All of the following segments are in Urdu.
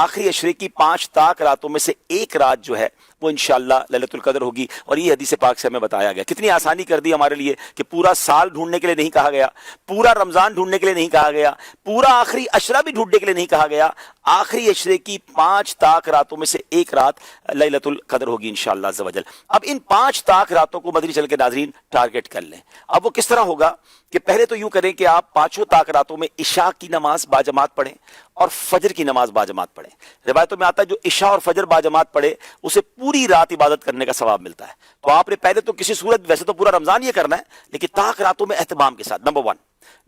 آخری عشرے کی 5 تاک راتوں میں سے ایک رات جو ہے وہ انشاءاللہ لیلۃ القدر ہوگی. اور یہ حدیث پاک سے ہمیں بتایا گیا. کتنی آسانی کر دی ہمارے لیے کہ پورا سال ڈھونڈنے کے لیے نہیں کہا گیا, پورا رمضان ڈھونڈنے کے لیے نہیں کہا گیا, پورا آخری عشرہ بھی ڈھونڈنے کے لیے نہیں کہا گیا. آخری عشرے کی 5 تاک راتوں میں سے ایک رات لیلۃ القدر ہوگی انشاءاللہ عز و جل. اب ان 5 تاک راتوں کو مدنی چل کے ناظرین ٹارگٹ کر لیں. اب وہ کس طرح ہوگا کہ پہلے تو یوں کریں کہ آپ 5 تاک راتوں میں عشاء کی نماز باجماعت پڑھیں اور فجر کی نماز باجماعت پڑھیں. روایتوں میں آتا ہے جو عشاء اور فجر باجماعت پڑھے اسے پوری رات عبادت کرنے کا ثواب ملتا ہے. تو آپ نے پہلے تو کسی صورت, ویسے تو پورا رمضان یہ کرنا ہے, لیکن تاک راتوں میں اہتمام کے ساتھ, نمبر 1.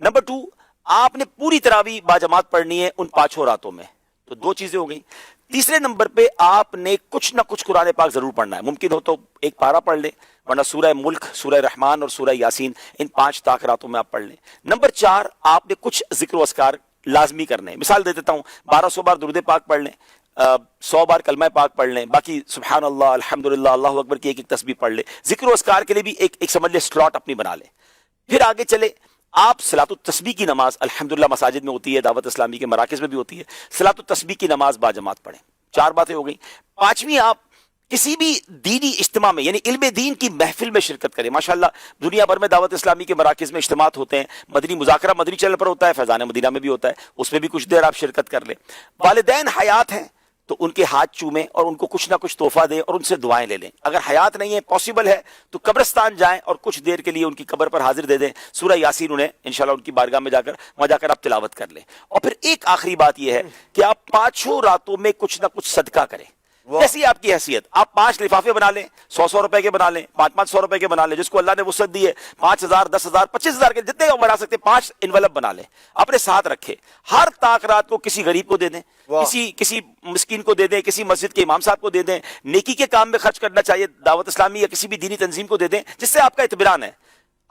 نمبر 2, آپ نے پوری تراویح باجماعت پڑھنی ہے ان 5 راتوں میں. تو 2 چیزیں ہو گئیں. تیسرے نمبر پہ آپ نے کچھ نہ کچھ قرآن پاک ضرور پڑھنا ہے. ممکن ہو تو ایک پارہ پڑھ لیں, ورنہ سورہ ملک, سورہ رحمان اور سورہ یاسین ان 5 تاک راتوں میں آپ پڑھ لیں. نمبر 4, آپ نے کچھ ذکر و اذکار لازمی کرنے ہیں. مثال دے دیتا ہوں, 1200 بار درود پاک پڑھ لیں, 100 بار کلمہ پاک پڑھ لیں, باقی سبحان اللہ, الحمدللہ, اللہ اکبر کی ایک تسبیح پڑھ لیں. ذکر و اذکار کے لیے بھی ایک سمجھ لیں سلاٹ اپنی بنا لیں. پھر آگے چلے, آپ صلاۃ التسبیح کی نماز الحمدللہ مساجد میں ہوتی ہے, دعوت اسلامی کے مراکز میں بھی ہوتی ہے, صلاۃ التسبیح کی نماز باجماعت پڑھیں. 4 باتیں ہو گئیں. 5ویں, آپ کسی بھی دینی اجتماع میں یعنی علم دین کی محفل میں شرکت کریں. ماشاءاللہ دنیا بھر میں دعوت اسلامی کے مراکز میں اجتماعات ہوتے ہیں. مدنی مذاکرہ مدنی چینل پر ہوتا ہے, فیضان مدینہ میں بھی ہوتا ہے, اس میں بھی کچھ دیر آپ شرکت کر لیں. والدین حیات ہیں تو ان کے ہاتھ چومیں اور ان کو کچھ نہ کچھ تحفہ دیں اور ان سے دعائیں لے لیں. اگر حیات نہیں ہے, پاسبل ہے, تو قبرستان جائیں اور کچھ دیر کے لیے ان کی قبر پر حاضر دے دیں. سورہ یاسین انہیں انشاءاللہ ان کی بارگاہ میں وہاں جا کر آپ تلاوت کر لیں. اور پھر ایک آخری بات یہ ہے کہ آپ 5 راتوں میں کچھ نہ کچھ صدقہ کریں. جیسی آپ کی حیثیت, آپ 5 لفافے بنا لیں, 100 روپے کے بنا لیں, 500 روپے کے بنا لیں, جس کو اللہ نے وسعت دی ہے, 5000, 10,000, 25,000 کے جتنے آپ بنا سکتے 5 انویلپ بنا لیں, اپنے ساتھ رکھے. ہر تاک رات کو کسی غریب کو دے دیں, کسی مسکین کو دے دیں, کسی مسجد کے امام صاحب کو دے دیں. نیکی کے کام میں خرچ کرنا چاہیے, دعوت اسلامی یا کسی بھی دینی تنظیم کو دے دیں جس سے آپ کا اطمینان ہے.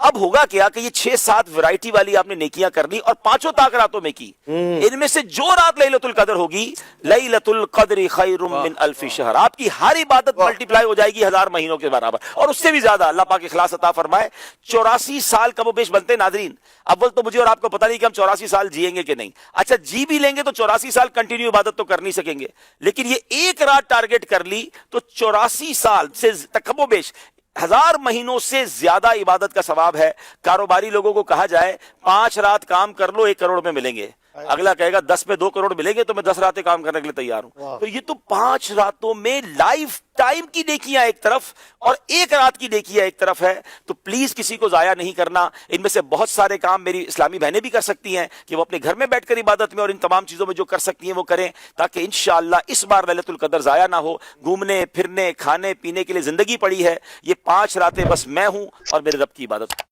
اب ہوگا کیا کہ یہ 6-7 ورائٹی والی آپ نے نیکیاں کر لی اور 5 تاک راتوں میں کی. ان میں سے جو رات لیلۃ القدر ہوگی, لیلۃ القدر خیر من الف شہر, آپ کی ہر عبادت ملٹی پلائی ہو جائے گی 1000 مہینوں کے برابر اور اس سے بھی زیادہ. اللہ پاک اخلاص عطا فرمائے. 84 سال کم و بیش بنتے ناظرین. اول تو مجھے اور آپ کو پتہ نہیں کہ ہم 84 سال جیئیں گے کہ نہیں. اچھا جی بھی لیں گے تو 84 سال کنٹینیو عبادت تو کر نہیں سکیں گے, لیکن یہ ایک رات ٹارگٹ کر لی تو 84 سال سے کم و بیش 1000 مہینوں سے زیادہ عبادت کا ثواب ہے. کاروباری لوگوں کو کہا جائے 5 رات کام کر لو 1 کروڑ میں ملیں گے, اگلا کہے گا 10 پہ 2 کروڑ ملیں گے تو میں 10 راتیں کام کرنے کے لیے تیار ہوں. تو یہ تو 5 راتوں میں لائف ٹائم کی نیکیاں ایک طرف اور 1 رات کی نیکیاں ایک طرف ہے. تو پلیز کسی کو ضائع نہیں کرنا. ان میں سے بہت سارے کام میری اسلامی بہنیں بھی کر سکتی ہیں کہ وہ اپنے گھر میں بیٹھ کر عبادت میں اور ان تمام چیزوں میں جو کر سکتی ہیں وہ کریں, تاکہ انشاءاللہ اس بار لیلۃ القدر ضائع نہ ہو. گھومنے پھرنے کھانے پینے کے لیے زندگی پڑی ہے, یہ 5 راتیں بس میں ہوں اور میرے رب کی عبادت.